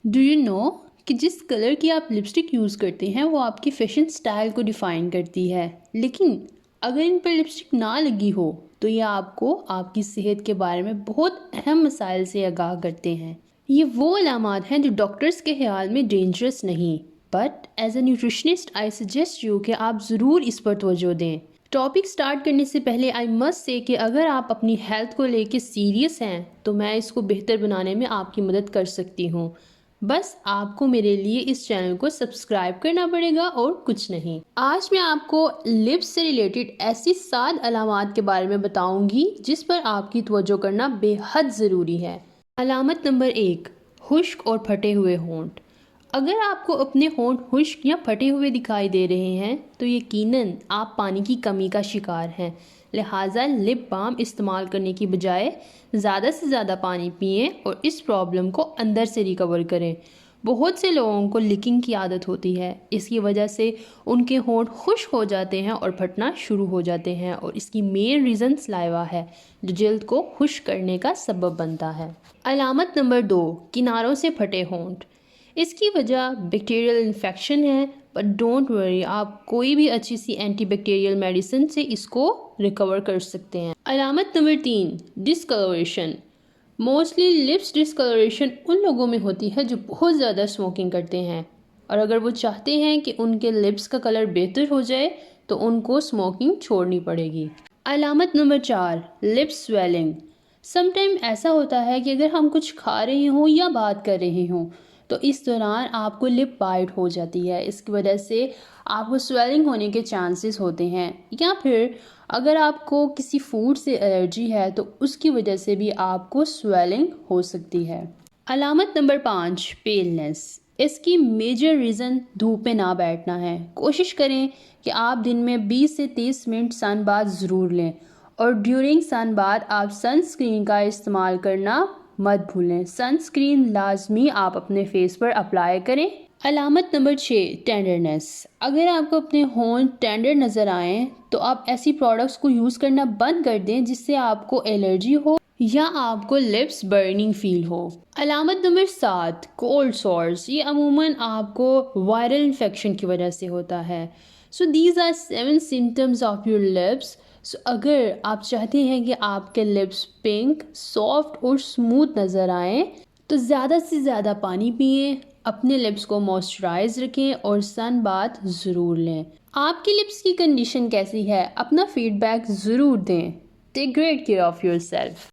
Do you know کہ جس colour کی آپ لپسٹک یوز کرتے ہیں وہ آپ کی فیشن سٹائل کو ڈیفائن کرتی ہے، لیکن اگر ان پر لپسٹک نہ لگی ہو تو یہ آپ کو آپ کی صحت کے بارے میں بہت اہم مسائل سے آگاہ کرتے ہیں۔ یہ وہ علامات ہیں جو ڈاکٹرز کے خیال میں ڈینجرس نہیں، but as a nutritionist I suggest you کہ آپ ضرور اس پر توجہ دیں۔ ٹاپک سٹارٹ کرنے سے پہلے آئی مسٹ سے کہ اگر آپ اپنی ہیلتھ کو لے کے سیریس ہیں تو میں اس کو بہتر بنانے میں آپ کی مدد کر سکتی ہوں۔ بس آپ کو میرے لیے اس چینل کو سبسکرائب کرنا پڑے گا اور کچھ نہیں۔ آج میں آپ کو لپس سے ریلیٹڈ ایسی 7 علامات کے بارے میں بتاؤں گی جس پر آپ کی توجہ کرنا بے حد ضروری ہے۔ علامت نمبر 1، خشک اور پھٹے ہوئے ہونٹ۔ اگر آپ کو اپنے ہونٹ خشک یا پھٹے ہوئے دکھائی دے رہے ہیں تو یقیناً آپ پانی کی کمی کا شکار ہیں، لہٰذا لپ بام استعمال کرنے کی بجائے زیادہ سے زیادہ پانی پئیں اور اس پرابلم کو اندر سے ریکور کریں۔ بہت سے لوگوں کو لکنگ کی عادت ہوتی ہے، اس کی وجہ سے ان کے ہونٹ خشک ہو جاتے ہیں اور پھٹنا شروع ہو جاتے ہیں، اور اس کی مین ریزن سلائیوا ہے جو جلد کو خشک کرنے کا سبب بنتا ہے۔ علامت نمبر 2، کناروں سے پھٹے ہونٹ۔ اس کی وجہ بیکٹیریل انفیکشن ہے، بٹ ڈونٹ وری، آپ کوئی بھی اچھی سی اینٹی بیکٹیریل میڈیسن سے اس کو ریکور کر سکتے ہیں۔ علامت نمبر 3، ڈسکلوریشن۔ موسٹلی لپس ڈسکلوریشن ان لوگوں میں ہوتی ہے جو بہت زیادہ اسموکنگ کرتے ہیں، اور اگر وہ چاہتے ہیں کہ ان کے لپس کا کلر بہتر ہو جائے تو ان کو اسموکنگ چھوڑنی پڑے گی۔ علامت number 4، lips swelling. Some time ایسا ہوتا ہے کہ اگر ہم کچھ کھا رہے ہوں یا بات کر رہے ہوں تو اس دوران آپ کو لپ بائٹ ہو جاتی ہے، اس کی وجہ سے آپ کو سویلنگ ہونے کے چانسز ہوتے ہیں، یا پھر اگر آپ کو کسی فوڈ سے الرجی ہے تو اس کی وجہ سے بھی آپ کو سویلنگ ہو سکتی ہے۔ علامت نمبر 5، پیلنس۔ اس کی میجر ریزن دھوپ میں نہ بیٹھنا ہے۔ کوشش کریں کہ آپ دن میں 20 سے 30 منٹ سن باتھ ضرور لیں، اور ڈیورنگ سن باتھ آپ سن اسکرین کا استعمال کرنا مت بھولیں۔ سن اسکرین لازمی آپ اپنے فیس پر اپلائی کریں۔ علامت نمبر 6، ٹینڈرنیس۔ اگر آپ کو اپنے ہونٹ ٹینڈر نظر آئیں تو آپ ایسی پروڈکٹس کو یوز کرنا بند کر دیں جس سے آپ کو الرجی ہو یا آپ کو لپس برننگ فیل ہو۔ علامت نمبر 7، کولڈ سورس۔ یہ عموماً آپ کو وائرل انفیکشن کی وجہ سے ہوتا ہے۔ So these are 7 symptoms of your lips. So اگر آپ چاہتے ہیں کہ آپ کے لپس پنک، سافٹ اور اسموتھ نظر آئیں تو زیادہ سے زیادہ پانی پئیں، اپنے لپس کو موئسچرائز رکھیں اور سن باتھ ضرور لیں۔ آپ کی لپس کی کنڈیشن کیسی ہے؟ اپنا فیڈ بیک ضرور دیں۔ Take great care of your self.